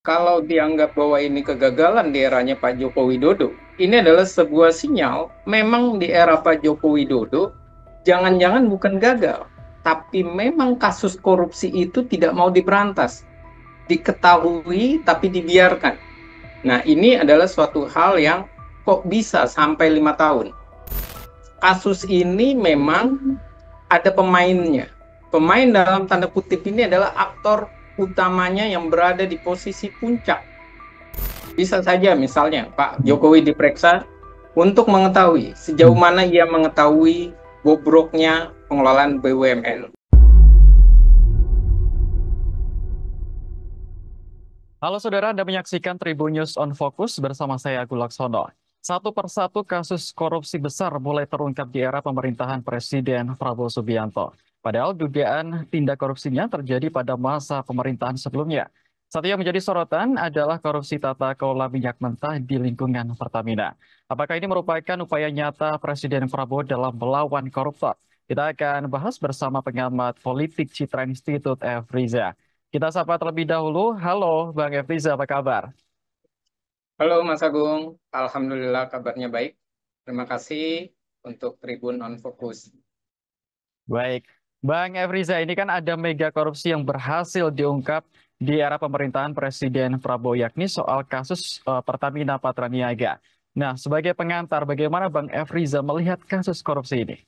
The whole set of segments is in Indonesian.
Kalau dianggap bahwa ini kegagalan di eranya Pak Joko Widodo, ini adalah sebuah sinyal memang di era Pak Joko Widodo jangan-jangan bukan gagal, tapi memang kasus korupsi itu tidak mau diberantas, diketahui tapi dibiarkan. Nah, ini adalah suatu hal yang kok bisa sampai 5 tahun. Kasus ini memang ada pemainnya. Pemain dalam tanda kutip ini adalah aktor utamanya yang berada di posisi puncak. Bisa saja misalnya Pak Jokowi diperiksa untuk mengetahui sejauh mana ia mengetahui bobroknya pengelolaan BUMN. Halo saudara, Anda menyaksikan Tribun News on Focus bersama saya Agung Laksono. Satu persatu kasus korupsi besar mulai terungkap di era pemerintahan Presiden Prabowo Subianto. Padahal dugaan tindak korupsinya terjadi pada masa pemerintahan sebelumnya. Satu yang menjadi sorotan adalah korupsi tata kelola minyak mentah di lingkungan Pertamina. Apakah ini merupakan upaya nyata Presiden Prabowo dalam melawan koruptor? Kita akan bahas bersama pengamat politik Citra Institute F. Riza. Kita sapa terlebih dahulu. Halo Bang Efriza, apa kabar? Halo Mas Agung, Alhamdulillah kabarnya baik. Terima kasih untuk Tribun On Focus. Baik. Bang Efriza, ini kan ada mega korupsi yang berhasil diungkap di era pemerintahan Presiden Prabowo, yakni soal kasus Pertamina Patraniaga. Nah, sebagai pengantar, bagaimana Bang Efriza melihat kasus korupsi ini?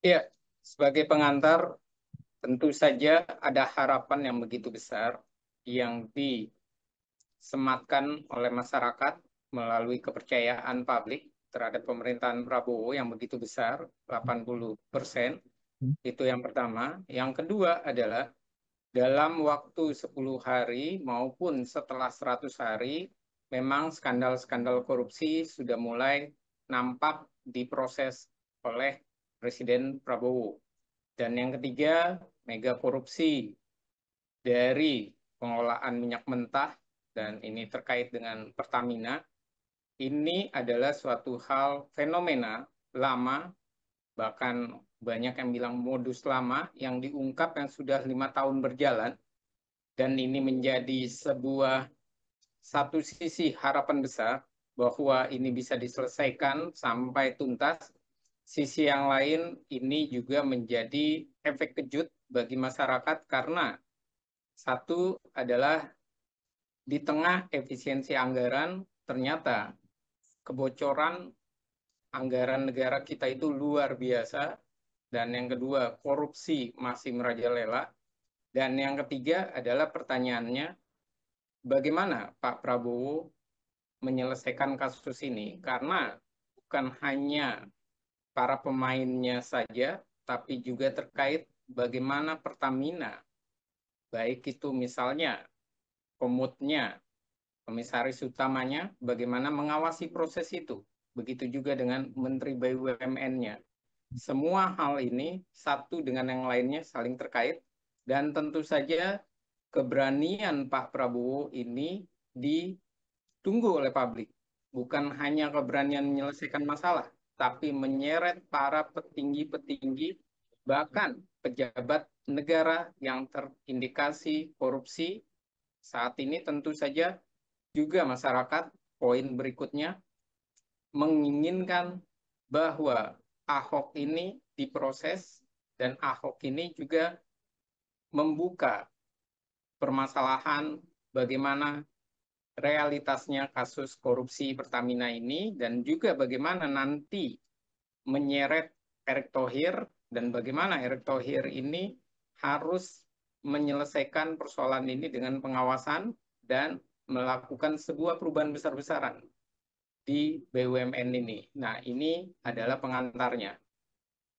Ya, sebagai pengantar tentu saja ada harapan yang begitu besar yang disematkan oleh masyarakat melalui kepercayaan publik terhadap pemerintahan Prabowo yang begitu besar, 80%. Itu yang pertama. Yang kedua adalah dalam waktu 10 hari maupun setelah 100 hari, memang skandal-skandal korupsi sudah mulai nampak diproses oleh Presiden Prabowo. Dan yang ketiga, mega korupsi dari pengelolaan minyak mentah, dan ini terkait dengan Pertamina, ini adalah suatu hal fenomena lama, bahkan banyak yang bilang modus lama yang diungkap yang sudah 5 tahun berjalan, dan ini menjadi sebuah satu sisi harapan besar bahwa ini bisa diselesaikan sampai tuntas. Sisi yang lain ini juga menjadi efek kejut bagi masyarakat karena satu adalah di tengah efisiensi anggaran ternyata kebocoran anggaran negara kita itu luar biasa, dan yang kedua korupsi masih merajalela, dan yang ketiga adalah pertanyaannya bagaimana Pak Prabowo menyelesaikan kasus ini karena bukan hanya para pemainnya saja tapi juga terkait bagaimana Pertamina, baik itu misalnya komutnya, komisaris utamanya, bagaimana mengawasi proses itu. Begitu juga dengan Menteri BUMN-nya. Semua hal ini satu dengan yang lainnya saling terkait, dan tentu saja keberanian Pak Prabowo ini ditunggu oleh publik. Bukan hanya keberanian menyelesaikan masalah, tapi menyeret para petinggi-petinggi, bahkan pejabat negara yang terindikasi korupsi. Saat ini tentu saja juga masyarakat, poin berikutnya, menginginkan bahwa Ahok ini diproses dan Ahok ini juga membuka permasalahan bagaimana realitasnya kasus korupsi Pertamina ini dan juga bagaimana nanti menyeret Erick Thohir dan bagaimana Erick Thohir ini harus menyelesaikan persoalan ini dengan pengawasan dan melakukan sebuah perubahan besar-besaran di BUMN ini. Nah, ini adalah pengantarnya.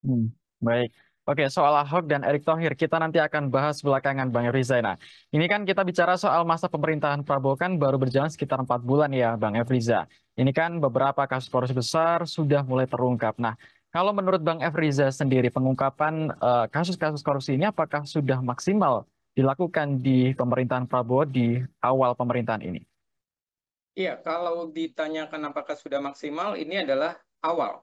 Hmm, baik. Oke, soal Ahok dan Erick Thohir kita nanti akan bahas belakangan Bang Efriza. Nah, ini kan kita bicara soal masa pemerintahan Prabowo kan baru berjalan sekitar 4 bulan ya Bang Efriza. Ini kan beberapa kasus korupsi besar sudah mulai terungkap. Nah, kalau menurut Bang Efriza sendiri pengungkapan kasus-kasus korupsi ini apakah sudah maksimal dilakukan di pemerintahan Prabowo di awal pemerintahan ini? Iya, kalau ditanyakan apakah sudah maksimal, ini adalah awal.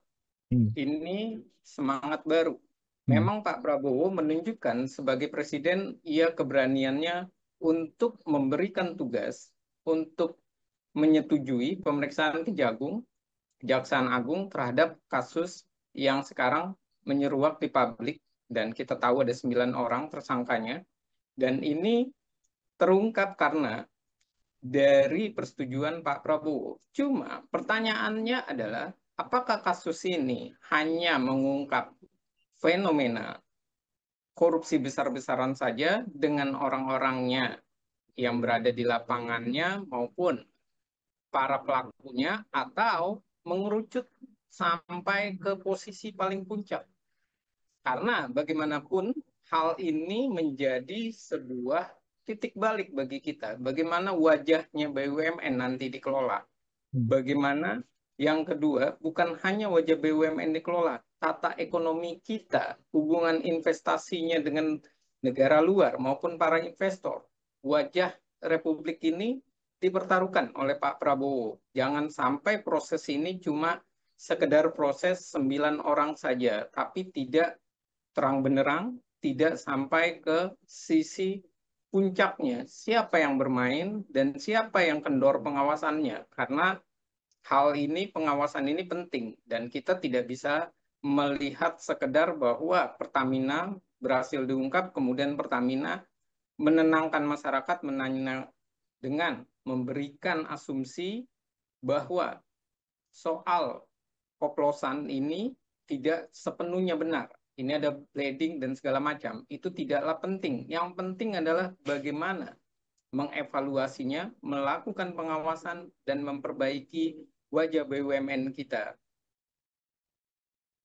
Hmm, Ini semangat baru. hmm, Memang Pak Prabowo menunjukkan sebagai presiden, ia keberaniannya untuk memberikan tugas untuk menyetujui pemeriksaan Kejaksaan Agung terhadap kasus yang sekarang menyeruak di publik, dan kita tahu ada 9 orang tersangkanya, dan ini terungkap karena dari persetujuan Pak Prabowo. Cuma pertanyaannya adalah, apakah kasus ini hanya mengungkap fenomena korupsi besar-besaran saja dengan orang-orangnya yang berada di lapangannya maupun para pelakunya, atau mengerucut sampai ke posisi paling puncak? Karena bagaimanapun hal ini menjadi sebuah titik balik bagi kita. Bagaimana wajahnya BUMN nanti dikelola. Bagaimana yang kedua, bukan hanya wajah BUMN dikelola, tata ekonomi kita, hubungan investasinya dengan negara luar maupun para investor. Wajah Republik ini dipertaruhkan oleh Pak Prabowo. Jangan sampai proses ini cuma sekedar proses 9 orang saja, tapi tidak terang benderang, tidak sampai ke sisi puncaknya. Siapa yang bermain dan siapa yang kendor pengawasannya. Karena hal ini, pengawasan ini penting, dan kita tidak bisa melihat sekedar bahwa Pertamina berhasil diungkap, kemudian Pertamina menenangkan masyarakat dengan memberikan asumsi bahwa soal oplosan ini tidak sepenuhnya benar. Ini ada bleeding dan segala macam. Itu tidaklah penting. Yang penting adalah bagaimana mengevaluasinya, melakukan pengawasan, dan memperbaiki wajah BUMN kita.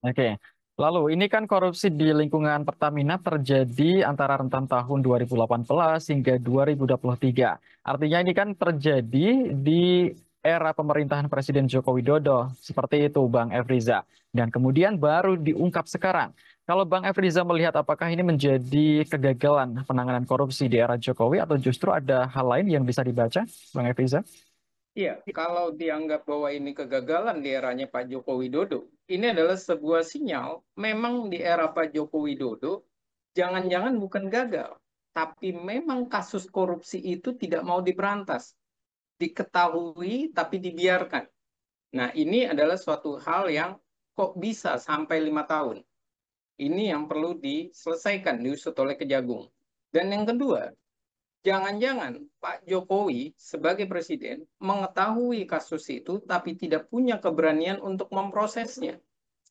Oke. Lalu ini kan korupsi di lingkungan Pertamina terjadi antara rentan tahun 2018 hingga 2023. Artinya ini kan terjadi di era pemerintahan Presiden Joko Widodo. Seperti itu Bang Efriza. Dan kemudian baru diungkap sekarang. Kalau Bang Efriza melihat apakah ini menjadi kegagalan penanganan korupsi di era Jokowi atau justru ada hal lain yang bisa dibaca, Bang Efriza? Iya, kalau dianggap bahwa ini kegagalan di eranya Pak Joko Widodo, ini adalah sebuah sinyal memang di era Pak Joko Widodo, jangan-jangan bukan gagal, tapi memang kasus korupsi itu tidak mau diberantas, diketahui tapi dibiarkan. Nah, ini adalah suatu hal yang kok bisa sampai 5 tahun. Ini yang perlu diselesaikan, diusut oleh Kejagung. Dan yang kedua, jangan-jangan Pak Jokowi sebagai presiden mengetahui kasus itu tapi tidak punya keberanian untuk memprosesnya.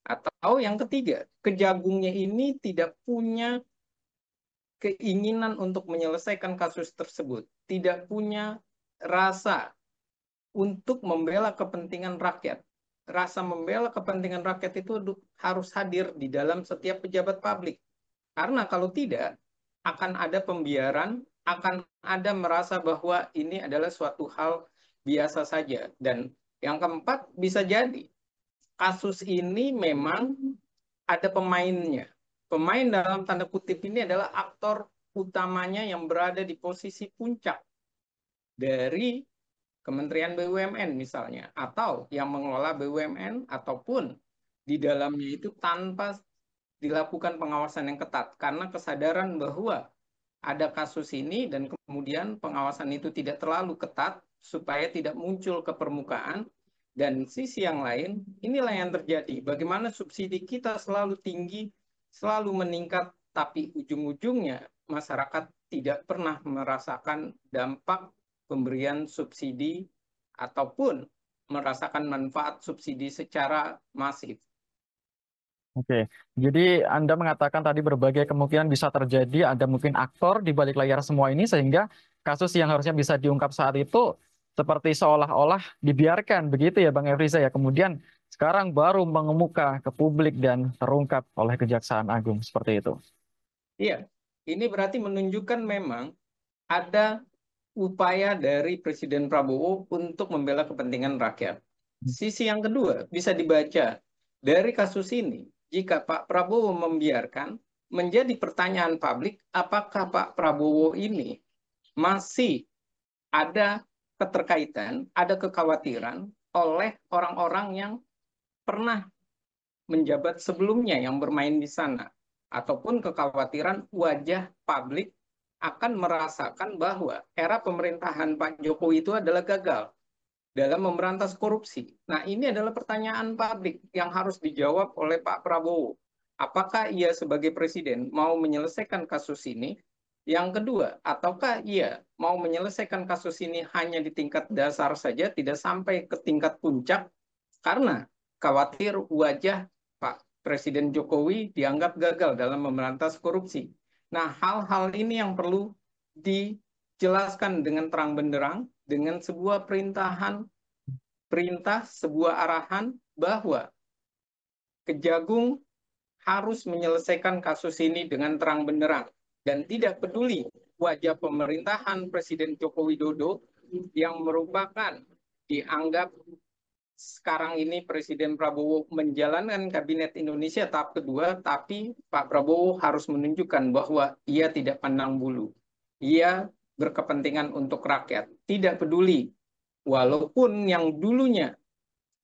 Atau yang ketiga, Kejagungnya ini tidak punya keinginan untuk menyelesaikan kasus tersebut, tidak punya rasa untuk membela kepentingan rakyat. Rasa membela kepentingan rakyat itu harus hadir di dalam setiap pejabat publik. Karena kalau tidak, akan ada pembiaran, akan ada merasa bahwa ini adalah suatu hal biasa saja. Dan yang keempat, bisa jadi kasus ini memang ada pemainnya. Pemain dalam tanda kutip ini adalah aktor utamanya yang berada di posisi puncak dari Kementerian BUMN misalnya, atau yang mengelola BUMN, ataupun di dalamnya itu tanpa dilakukan pengawasan yang ketat, karena kesadaran bahwa ada kasus ini dan kemudian pengawasan itu tidak terlalu ketat supaya tidak muncul ke permukaan. Dan sisi yang lain, inilah yang terjadi. Bagaimana subsidi kita selalu tinggi, selalu meningkat, tapi ujung-ujungnya masyarakat tidak pernah merasakan dampak pemberian subsidi ataupun merasakan manfaat subsidi secara masif. Oke, jadi Anda mengatakan tadi berbagai kemungkinan bisa terjadi, ada mungkin aktor di balik layar semua ini sehingga kasus yang harusnya bisa diungkap saat itu seperti seolah-olah dibiarkan begitu ya Bang Efriza ya. Kemudian sekarang baru mengemuka ke publik dan terungkap oleh Kejaksaan Agung seperti itu. Iya, ini berarti menunjukkan memang ada upaya dari Presiden Prabowo untuk membela kepentingan rakyat. Sisi yang kedua bisa dibaca dari kasus ini. Jika Pak Prabowo membiarkan, menjadi pertanyaan publik, apakah Pak Prabowo ini masih ada keterkaitan, ada kekhawatiran oleh orang-orang yang pernah menjabat sebelumnya yang bermain di sana, ataupun kekhawatiran wajah publik akan merasakan bahwa era pemerintahan Pak Jokowi itu adalah gagal dalam memberantas korupsi. Nah, ini adalah pertanyaan publik yang harus dijawab oleh Pak Prabowo. Apakah ia sebagai presiden mau menyelesaikan kasus ini? Yang kedua, ataukah ia mau menyelesaikan kasus ini hanya di tingkat dasar saja, tidak sampai ke tingkat puncak, karena khawatir wajah Pak Presiden Jokowi dianggap gagal dalam memberantas korupsi. Nah, hal-hal ini yang perlu dijelaskan dengan terang benderang, dengan sebuah perintah, sebuah arahan bahwa Kejagung harus menyelesaikan kasus ini dengan terang benderang dan tidak peduli wajah pemerintahan Presiden Joko Widodo yang merupakan dianggap sekarang ini Presiden Prabowo menjalankan Kabinet Indonesia tahap kedua, tapi Pak Prabowo harus menunjukkan bahwa ia tidak pandang bulu. Ia berkepentingan untuk rakyat, tidak peduli walaupun yang dulunya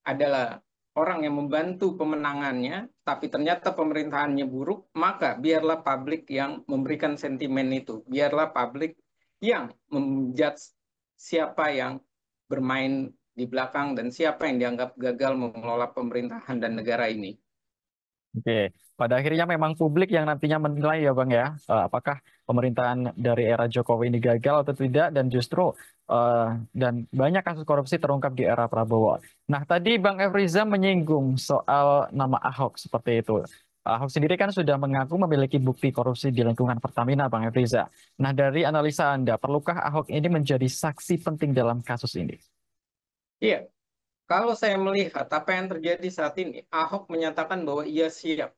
adalah orang yang membantu pemenangannya, tapi ternyata pemerintahannya buruk, maka biarlah publik yang memberikan sentimen itu. Biarlah publik yang menjudge siapa yang bermain di belakang dan siapa yang dianggap gagal mengelola pemerintahan dan negara ini. Oke, pada akhirnya memang publik yang nantinya menilai ya Bang ya, apakah pemerintahan dari era Jokowi ini gagal atau tidak dan justru dan banyak kasus korupsi terungkap di era Prabowo. Nah, tadi Bang Efriza menyinggung soal nama Ahok seperti itu. Ahok sendiri kan sudah mengaku memiliki bukti korupsi di lingkungan Pertamina, Bang Efriza. Nah, dari analisa Anda, perlukah Ahok ini menjadi saksi penting dalam kasus ini? Iya, kalau saya melihat apa yang terjadi saat ini, Ahok menyatakan bahwa ia siap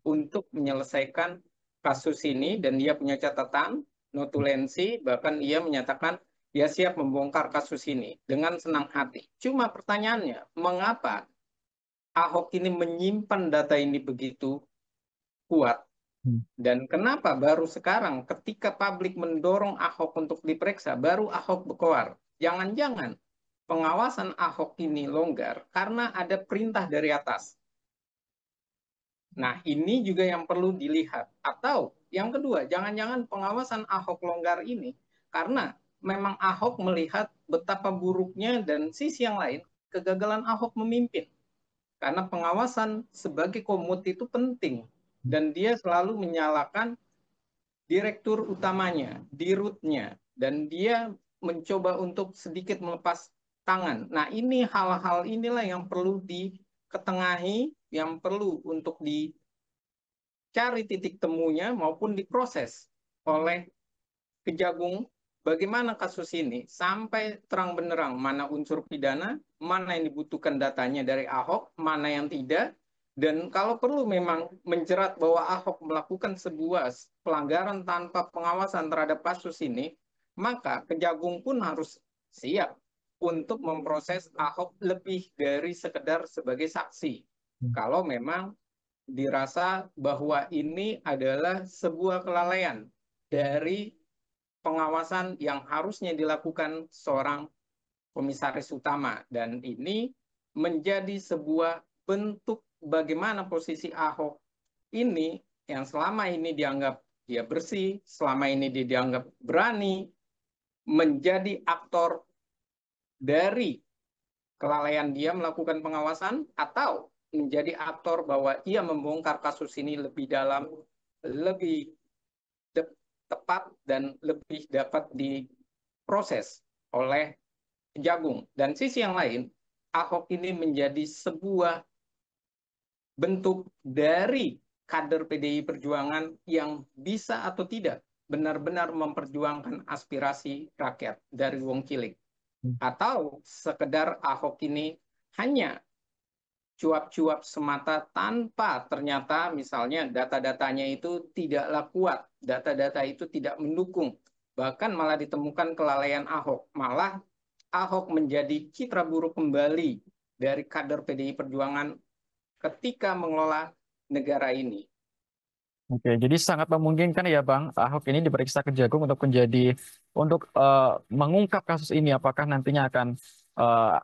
untuk menyelesaikan kasus ini dan dia punya catatan, notulensi, bahkan ia menyatakan dia siap membongkar kasus ini dengan senang hati. Cuma pertanyaannya, mengapa Ahok ini menyimpan data ini begitu kuat? Dan kenapa baru sekarang ketika publik mendorong Ahok untuk diperiksa, baru Ahok berkoar? Jangan-jangan pengawasan Ahok ini longgar karena ada perintah dari atas. Nah, ini juga yang perlu dilihat. Atau yang kedua, jangan-jangan pengawasan Ahok longgar ini karena memang Ahok melihat betapa buruknya dan sisi yang lain kegagalan Ahok memimpin. Karena pengawasan sebagai komut itu penting dan dia selalu menyalahkan direktur utamanya, dirutnya, dan dia mencoba untuk sedikit melepas tangan. Nah, ini hal-hal inilah yang perlu diketengahi, yang perlu untuk dicari titik temunya maupun diproses oleh Kejagung. Bagaimana kasus ini sampai terang benderang mana unsur pidana, mana yang dibutuhkan datanya dari Ahok, mana yang tidak, dan kalau perlu memang menjerat bahwa Ahok melakukan sebuah pelanggaran tanpa pengawasan terhadap kasus ini, maka Kejagung pun harus siap untuk memproses Ahok lebih dari sekedar sebagai saksi. Kalau memang dirasa bahwa ini adalah sebuah kelalaian dari pengawasan yang harusnya dilakukan seorang komisaris utama. Dan ini menjadi sebuah bentuk bagaimana posisi Ahok ini yang selama ini dianggap dia bersih, selama ini dia dianggap berani menjadi aktor dari kelalaian dia melakukan pengawasan atau menjadi aktor bahwa ia membongkar kasus ini lebih dalam, lebih tepat dan lebih dapat diproses oleh Kejagung. Dan sisi yang lain, Ahok ini menjadi sebuah bentuk dari kader PDI Perjuangan yang bisa atau tidak benar-benar memperjuangkan aspirasi rakyat dari wong cilik. Atau sekedar Ahok ini hanya cuap-cuap semata tanpa ternyata misalnya data-datanya itu tidaklah kuat, data-data itu tidak mendukung, bahkan malah ditemukan kelalaian Ahok, malah Ahok menjadi citra buruk kembali dari kader PDI Perjuangan ketika mengelola negara ini. Oke, jadi sangat memungkinkan ya Bang, Ahok ini diperiksa Kejagung untuk mengungkap kasus ini. Apakah nantinya akan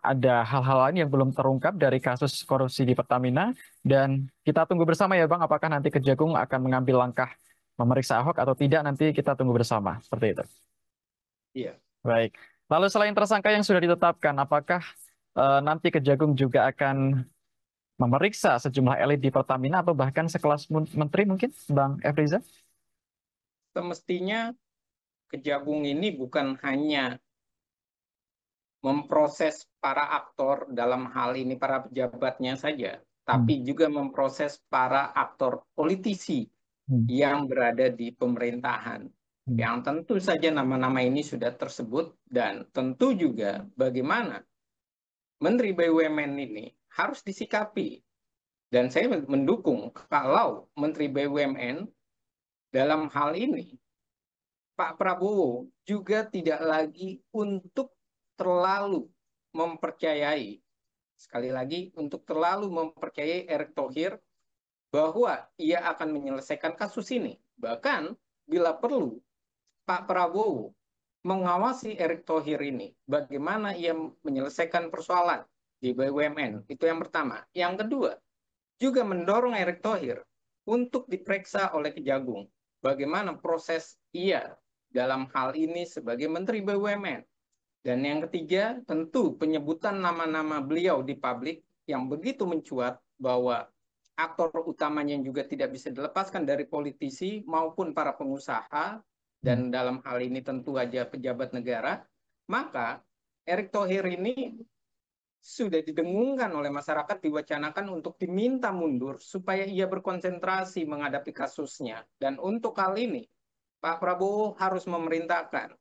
ada hal-hal lain yang belum terungkap dari kasus korupsi di Pertamina? Dan kita tunggu bersama ya Bang, apakah nanti Kejagung akan mengambil langkah memeriksa Ahok atau tidak nanti kita tunggu bersama. Seperti itu. Iya. Baik. Lalu selain tersangka yang sudah ditetapkan, apakah nanti Kejagung juga akan memeriksa sejumlah elit di Pertamina atau bahkan sekelas menteri mungkin, Bang Efriza? Semestinya Kejagung ini bukan hanya memproses para aktor dalam hal ini para pejabatnya saja, Hmm. tapi juga memproses para aktor politisi Hmm. yang berada di pemerintahan. Hmm. Yang tentu saja nama-nama ini sudah tersebut dan tentu juga bagaimana Menteri BUMN ini harus disikapi. Dan saya mendukung kalau Menteri BUMN dalam hal ini Pak Prabowo juga tidak lagi untuk terlalu mempercayai, sekali lagi untuk terlalu mempercayai Erick Thohir bahwa ia akan menyelesaikan kasus ini. Bahkan bila perlu Pak Prabowo mengawasi Erick Thohir ini, bagaimana ia menyelesaikan persoalan di BUMN. Itu yang pertama. Yang kedua, juga mendorong Erick Thohir untuk diperiksa oleh Kejagung. Bagaimana proses ia dalam hal ini sebagai Menteri BUMN. Dan yang ketiga, tentu penyebutan nama-nama beliau di publik yang begitu mencuat bahwa aktor utamanya juga tidak bisa dilepaskan dari politisi maupun para pengusaha, dan dalam hal ini tentu saja pejabat negara, maka Erick Thohir ini sudah didengungkan oleh masyarakat, diwacanakan untuk diminta mundur supaya ia berkonsentrasi menghadapi kasusnya. Dan untuk hal ini, Pak Prabowo harus memerintahkan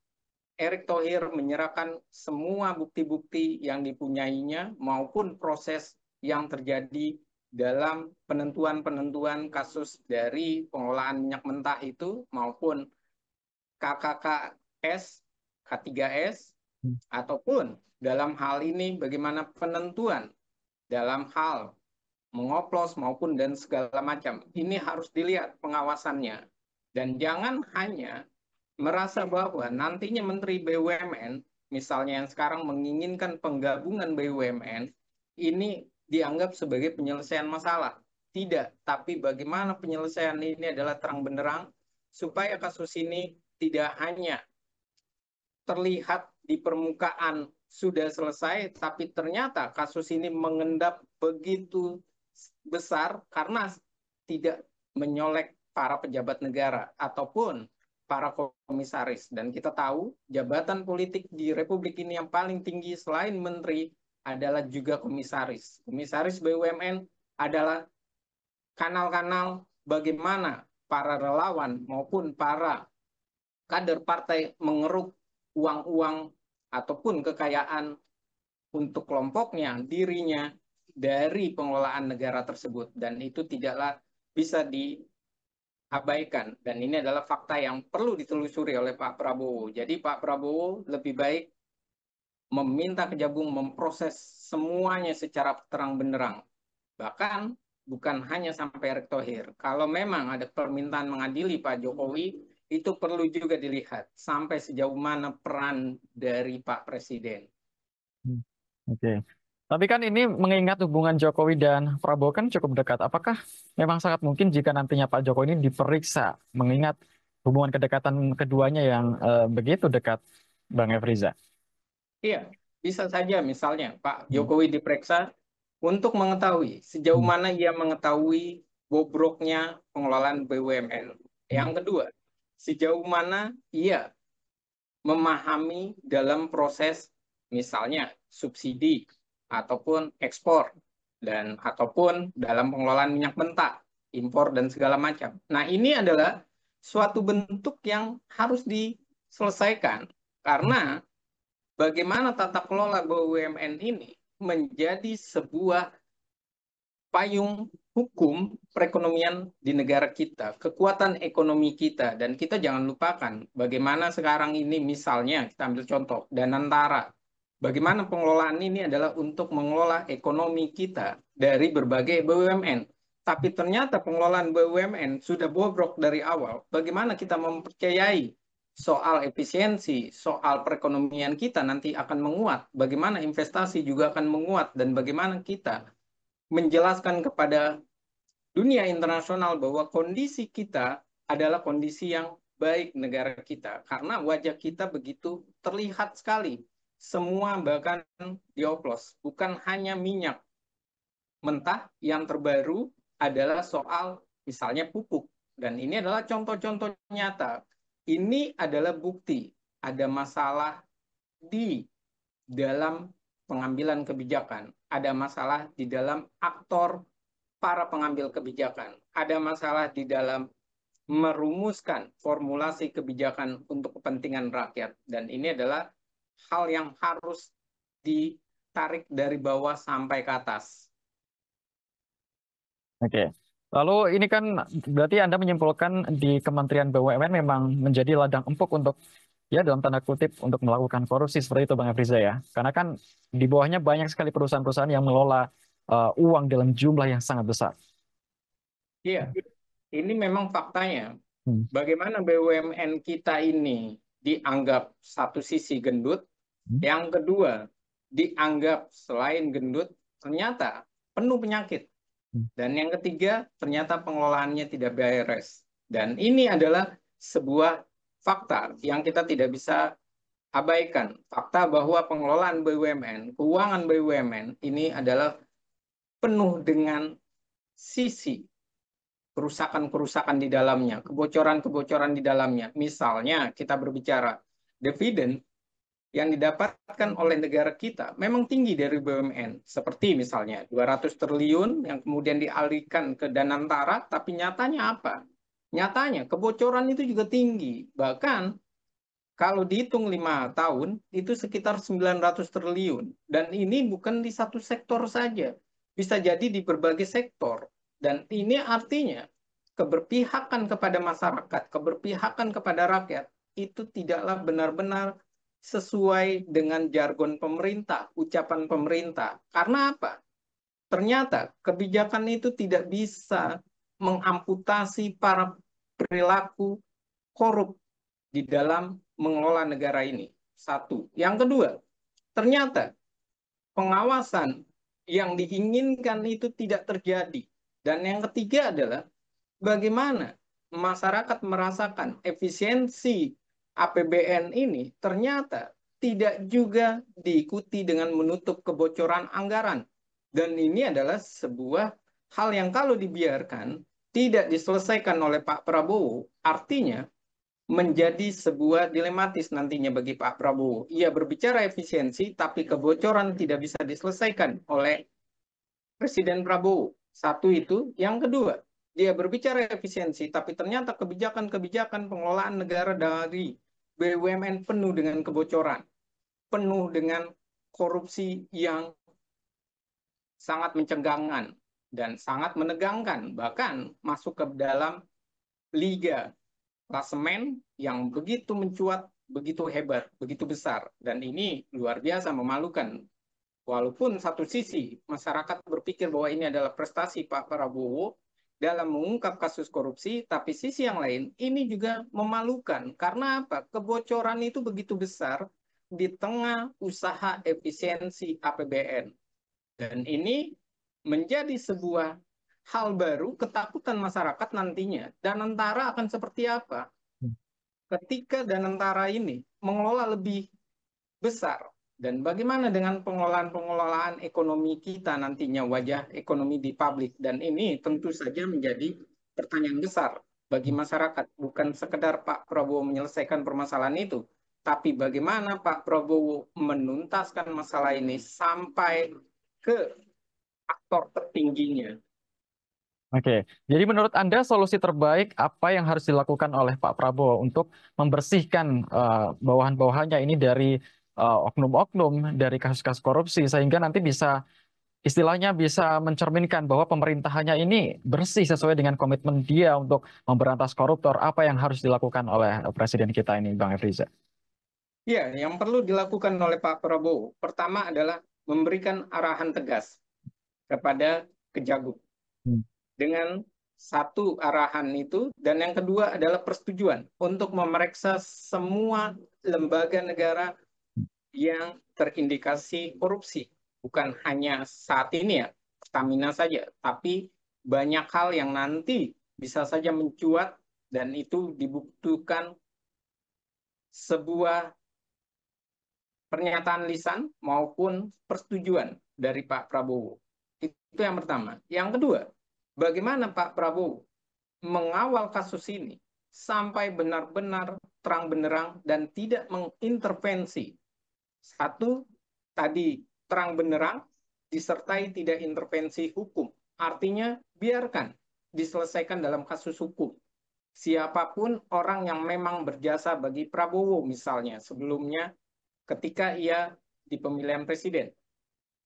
Erick Thohir menyerahkan semua bukti-bukti yang dipunyainya maupun proses yang terjadi dalam penentuan-penentuan kasus dari pengelolaan minyak mentah itu maupun KKKS, K3S, ataupun dalam hal ini bagaimana penentuan dalam hal mengoplos maupun dan segala macam. Ini harus dilihat pengawasannya. Dan jangan hanya merasa bahwa nantinya Menteri BUMN, misalnya yang sekarang menginginkan penggabungan BUMN, ini dianggap sebagai penyelesaian masalah. Tidak, tapi bagaimana penyelesaian ini adalah terang benderang, supaya kasus ini tidak hanya terlihat di permukaan sudah selesai, tapi ternyata kasus ini mengendap begitu besar karena tidak menyolek para pejabat negara ataupun para komisaris. Dan kita tahu jabatan politik di Republik ini yang paling tinggi selain menteri adalah juga komisaris. Komisaris BUMN adalah kanal-kanal bagaimana para relawan maupun para kader partai mengeruk uang-uang ataupun kekayaan untuk kelompoknya, dirinya, dari pengelolaan negara tersebut. Dan itu tidaklah bisa diabaikan. Dan ini adalah fakta yang perlu ditelusuri oleh Pak Prabowo. Jadi Pak Prabowo lebih baik meminta Kejagung memproses semuanya secara terang benderang. Bahkan bukan hanya sampai Erick Thohir. Kalau memang ada permintaan mengadili Pak Jokowi, itu perlu juga dilihat sampai sejauh mana peran dari Pak Presiden. Oke. Tapi kan ini mengingat hubungan Jokowi dan Prabowo kan cukup dekat. Apakah memang sangat mungkin jika nantinya Pak Jokowi ini diperiksa, mengingat hubungan kedekatan keduanya yang begitu dekat, Bang Efriza? Iya, bisa saja misalnya Pak Hmm. Jokowi diperiksa untuk mengetahui sejauh Hmm. mana ia mengetahui bobroknya pengelolaan BUMN. Hmm. Yang kedua, sejauh mana ia memahami dalam proses misalnya subsidi ataupun ekspor dan ataupun dalam pengelolaan minyak mentah, impor dan segala macam. Nah, ini adalah suatu bentuk yang harus diselesaikan karena bagaimana tata kelola BUMN ini menjadi sebuah payung hukum perekonomian di negara kita, kekuatan ekonomi kita, dan kita jangan lupakan bagaimana sekarang ini misalnya kita ambil contoh Danantara. Bagaimana pengelolaan ini adalah untuk mengelola ekonomi kita dari berbagai BUMN. Tapi ternyata pengelolaan BUMN sudah bobrok dari awal. Bagaimana kita mempercayai soal efisiensi, soal perekonomian kita nanti akan menguat, bagaimana investasi juga akan menguat, dan bagaimana kita menjelaskan kepada dunia internasional bahwa kondisi kita adalah kondisi yang baik negara kita karena wajah kita begitu terlihat sekali. Semua bahkan dioplos, bukan hanya minyak mentah yang terbaru adalah soal misalnya pupuk. Dan ini adalah contoh-contoh nyata. Ini adalah bukti ada masalah di dalam pengambilan kebijakan, ada masalah di dalam aktor para pengambil kebijakan, ada masalah di dalam merumuskan formulasi kebijakan untuk kepentingan rakyat. Dan ini adalah hal yang harus ditarik dari bawah sampai ke atas. Oke. Lalu ini kan berarti Anda menyimpulkan di Kementerian BUMN memang menjadi ladang empuk untuk ya dalam tanda kutip untuk melakukan korupsi seperti itu Bang Efriza ya. Karena kan di bawahnya banyak sekali perusahaan-perusahaan yang mengelola uang dalam jumlah yang sangat besar. Iya, ini memang faktanya. Hmm. Bagaimana BUMN kita ini dianggap satu sisi gendut, yang kedua dianggap selain gendut ternyata penuh penyakit. Dan yang ketiga, ternyata pengelolaannya tidak beres. Dan ini adalah sebuah fakta yang kita tidak bisa abaikan. Fakta bahwa pengelolaan BUMN, keuangan BUMN ini adalah penuh dengan sisi kerusakan-kerusakan di dalamnya, kebocoran-kebocoran di dalamnya. Misalnya kita berbicara dividen yang didapatkan oleh negara kita memang tinggi dari BUMN. Seperti misalnya 200 triliun yang kemudian dialihkan ke Danantara, tapi nyatanya apa? Nyatanya kebocoran itu juga tinggi. Bahkan kalau dihitung 5 tahun, itu sekitar 900 triliun. Dan ini bukan di satu sektor saja. Bisa jadi di berbagai sektor. Dan ini artinya keberpihakan kepada masyarakat, keberpihakan kepada rakyat, itu tidaklah benar-benar sesuai dengan jargon pemerintah, ucapan pemerintah. Karena apa? Ternyata kebijakan itu tidak bisa mengamputasi para perilaku korup di dalam mengelola negara ini. Satu. Yang kedua, ternyata pengawasan yang diinginkan itu tidak terjadi. Dan yang ketiga adalah bagaimana masyarakat merasakan efisiensi APBN ini ternyata tidak juga diikuti dengan menutup kebocoran anggaran. Dan ini adalah sebuah hal yang kalau dibiarkan tidak diselesaikan oleh Pak Prabowo, artinya menjadi sebuah dilematis nantinya bagi Pak Prabowo. Ia berbicara efisiensi, tapi kebocoran tidak bisa diselesaikan oleh Presiden Prabowo. Satu itu. Yang kedua, dia berbicara efisiensi, tapi ternyata kebijakan-kebijakan pengelolaan negara dari BUMN penuh dengan kebocoran, penuh dengan korupsi yang sangat mencengangkan dan sangat menegangkan, bahkan masuk ke dalam liga klasemen yang begitu mencuat, begitu hebat, begitu besar. Dan ini luar biasa memalukan. Walaupun satu sisi masyarakat berpikir bahwa ini adalah prestasi Pak Prabowo dalam mengungkap kasus korupsi, tapi sisi yang lain ini juga memalukan. Karena apa? Kebocoran itu begitu besar di tengah usaha efisiensi APBN. Dan ini menjadi sebuah hal baru, ketakutan masyarakat nantinya. Danantara akan seperti apa? Ketika Danantara ini mengelola lebih besar, dan bagaimana dengan pengelolaan-pengelolaan ekonomi kita nantinya, wajah ekonomi di publik. Dan ini tentu saja menjadi pertanyaan besar bagi masyarakat. Bukan sekedar Pak Prabowo menyelesaikan permasalahan itu, tapi bagaimana Pak Prabowo menuntaskan masalah ini sampai ke aktor tertingginya. Oke, jadi menurut Anda solusi terbaik apa yang harus dilakukan oleh Pak Prabowo untuk membersihkan bawahan-bawahannya ini dari oknum-oknum, dari kasus-kasus korupsi, sehingga nanti bisa istilahnya bisa mencerminkan bahwa pemerintahannya ini bersih sesuai dengan komitmen dia untuk memberantas koruptor. Apa yang harus dilakukan oleh Presiden kita ini, Bang Efriza? Ya, yang perlu dilakukan oleh Pak Prabowo, pertama adalah memberikan arahan tegas kepada Kejagung. Dengan satu arahan itu, dan yang kedua adalah persetujuan untuk memeriksa semua lembaga negara yang terindikasi korupsi. Bukan hanya saat ini ya, Pertamina saja, tapi banyak hal yang nanti bisa saja mencuat dan itu dibutuhkan sebuah pernyataan lisan maupun persetujuan dari Pak Prabowo. Itu yang pertama. Yang kedua, bagaimana Pak Prabowo mengawal kasus ini sampai benar-benar terang benderang dan tidak mengintervensi. Satu, tadi terang benderang disertai tidak intervensi hukum. Artinya biarkan diselesaikan dalam kasus hukum. Siapapun orang yang memang berjasa bagi Prabowo misalnya sebelumnya ketika ia di pemilihan presiden.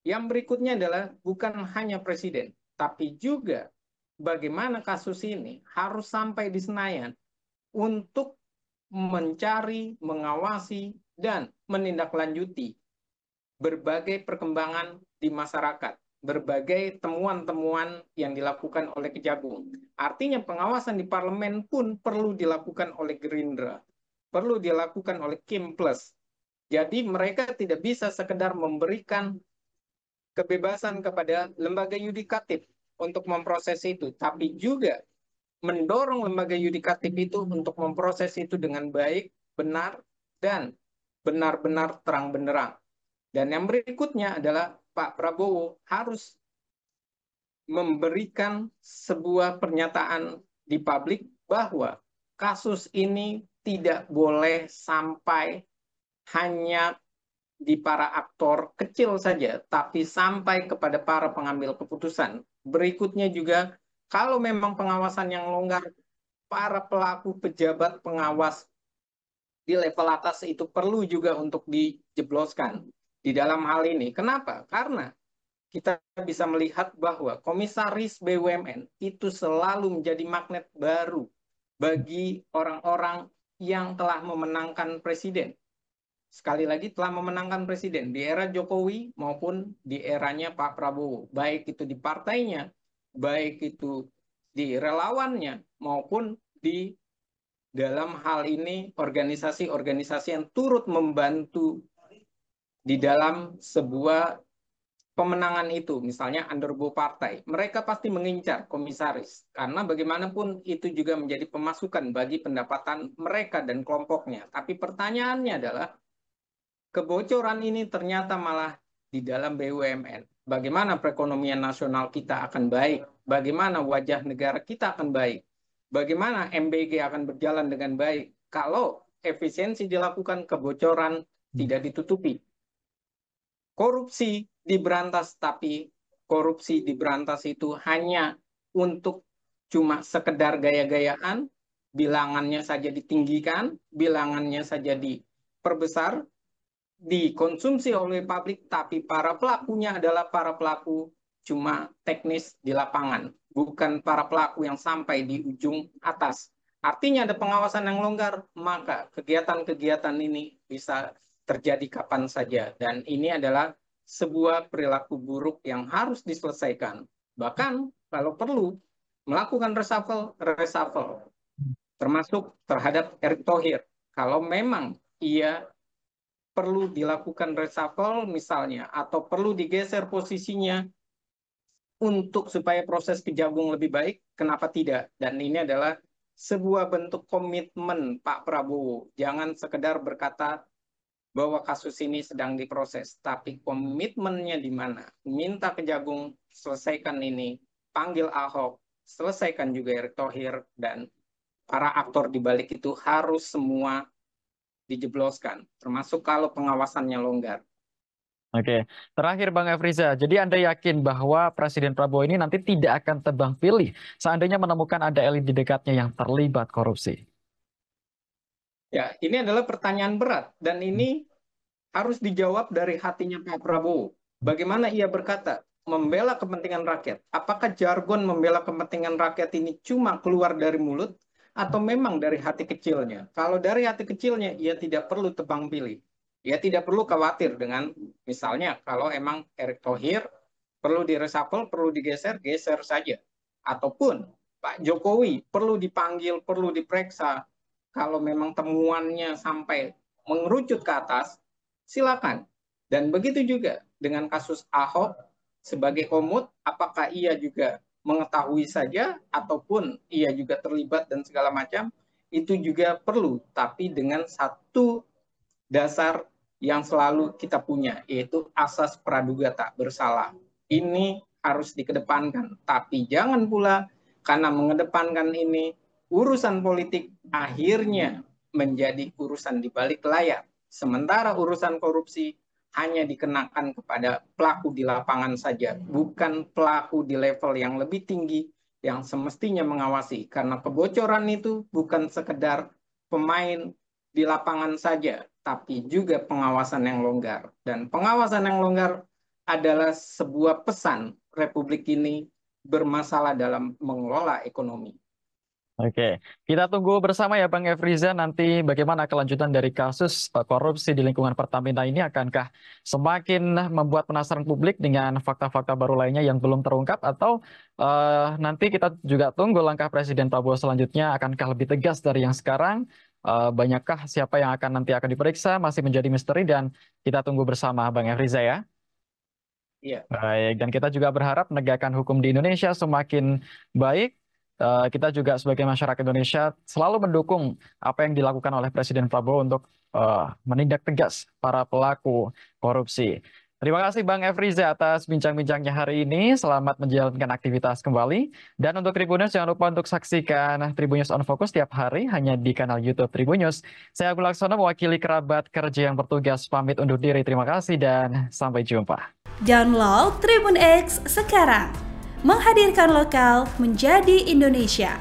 Yang berikutnya adalah bukan hanya presiden, tapi juga bagaimana kasus ini harus sampai di Senayan untuk mencari, mengawasi, dan menindaklanjuti berbagai perkembangan di masyarakat, berbagai temuan-temuan yang dilakukan oleh Kejagung. Artinya pengawasan di parlemen pun perlu dilakukan oleh Gerindra, perlu dilakukan oleh Kim Plus. Jadi mereka tidak bisa sekedar memberikan kebebasan kepada lembaga yudikatif untuk memproses itu, tapi juga mendorong lembaga yudikatif itu untuk memproses itu dengan baik, benar, dan benar-benar terang benderang. Dan yang berikutnya adalah Pak Prabowo harus memberikan sebuah pernyataan di publik bahwa kasus ini tidak boleh sampai hanya di para aktor kecil saja, tapi sampai kepada para pengambil keputusan. Berikutnya juga, kalau memang pengawasan yang longgar, para pelaku pejabat pengawas di level atas itu perlu juga untuk dijebloskan di dalam hal ini. Kenapa? Karena kita bisa melihat bahwa komisaris BUMN itu selalu menjadi magnet baru bagi orang-orang yang telah memenangkan presiden. Sekali lagi telah memenangkan presiden di era Jokowi maupun di eranya Pak Prabowo. Baik itu di partainya, baik itu di relawannya, maupun di dalam hal ini organisasi-organisasi yang turut membantu di dalam sebuah pemenangan itu, misalnya undergo partai, mereka pasti mengincar komisaris, karena bagaimanapun itu juga menjadi pemasukan bagi pendapatan mereka dan kelompoknya. Tapi pertanyaannya adalah, kebocoran ini ternyata malah di dalam BUMN. Bagaimana perekonomian nasional kita akan baik? Bagaimana wajah negara kita akan baik? Bagaimana MBG akan berjalan dengan baik kalau efisiensi dilakukan, kebocoran tidak ditutupi? Korupsi diberantas, tapi korupsi diberantas itu hanya untuk cuma sekedar gaya-gayaan, bilangannya saja ditinggikan, bilangannya saja diperbesar, dikonsumsi oleh publik, tapi para pelakunya adalah para pelaku cuma teknis di lapangan, bukan para pelaku yang sampai di ujung atas. Artinya ada pengawasan yang longgar, maka kegiatan-kegiatan ini bisa terjadi kapan saja. Dan ini adalah sebuah perilaku buruk yang harus diselesaikan. Bahkan kalau perlu melakukan reshuffle, termasuk terhadap Erick Thohir. Kalau memang ia perlu dilakukan reshuffle misalnya, atau perlu digeser posisinya untuk supaya proses Kejagung lebih baik, kenapa tidak? Dan ini adalah sebuah bentuk komitmen Pak Prabowo. Jangan sekedar berkata bahwa kasus ini sedang diproses, tapi komitmennya di mana? Minta Kejagung selesaikan ini, panggil Ahok, selesaikan juga Erick Thohir, dan para aktor di balik itu harus semua dijebloskan, termasuk kalau pengawasannya longgar. Oke, terakhir Bang Efriza, jadi Anda yakin bahwa Presiden Prabowo ini nanti tidak akan tebang pilih seandainya menemukan ada elit di dekatnya yang terlibat korupsi? Ya, ini adalah pertanyaan berat, dan ini harus dijawab dari hatinya Pak Prabowo. Bagaimana ia berkata, membela kepentingan rakyat? Apakah jargon membela kepentingan rakyat ini cuma keluar dari mulut, atau memang dari hati kecilnya? Kalau dari hati kecilnya, ia tidak perlu tebang pilih. Ia tidak perlu khawatir dengan, misalnya, kalau emang Erick Thohir perlu direshuffle, perlu digeser, geser saja. Ataupun Pak Jokowi perlu dipanggil, perlu diperiksa. Kalau memang temuannya sampai mengerucut ke atas, silakan. Dan begitu juga dengan kasus Ahok sebagai komut, apakah ia juga mengetahui saja ataupun ia juga terlibat dan segala macam, itu juga perlu, tapi dengan satu dasar yang selalu kita punya, yaitu asas praduga tak bersalah. Ini harus dikedepankan, tapi jangan pula karena mengedepankan ini, urusan politik akhirnya menjadi urusan di balik layar. Sementara urusan korupsi hanya dikenakan kepada pelaku di lapangan saja, bukan pelaku di level yang lebih tinggi yang semestinya mengawasi. Karena kebocoran itu bukan sekedar pemain di lapangan saja, tapi juga pengawasan yang longgar. Dan pengawasan yang longgar adalah sebuah pesan Republik ini bermasalah dalam mengelola ekonomi. Oke, kita tunggu bersama ya Bang Efriza nanti bagaimana kelanjutan dari kasus korupsi di lingkungan Pertamina ini, akankah semakin membuat penasaran publik dengan fakta-fakta baru lainnya yang belum terungkap, atau nanti kita juga tunggu langkah Presiden Prabowo selanjutnya, akankah lebih tegas dari yang sekarang, banyakkah siapa yang nanti akan diperiksa, masih menjadi misteri, dan kita tunggu bersama Bang Efriza ya. Iya. Baik, dan kita juga berharap penegakan hukum di Indonesia semakin baik. Kita juga sebagai masyarakat Indonesia selalu mendukung apa yang dilakukan oleh Presiden Prabowo untuk menindak tegas para pelaku korupsi. Terima kasih Bang Efriza atas bincang-bincangnya hari ini. Selamat menjalankan aktivitas kembali. Dan untuk Tribunnews, jangan lupa untuk saksikan Tribunnews on Focus tiap hari hanya di kanal YouTube Tribunnews. Saya Agung Laksono mewakili kerabat kerja yang bertugas pamit undur diri. Terima kasih dan sampai jumpa. Download Tribun X sekarang, menghadirkan lokal menjadi Indonesia.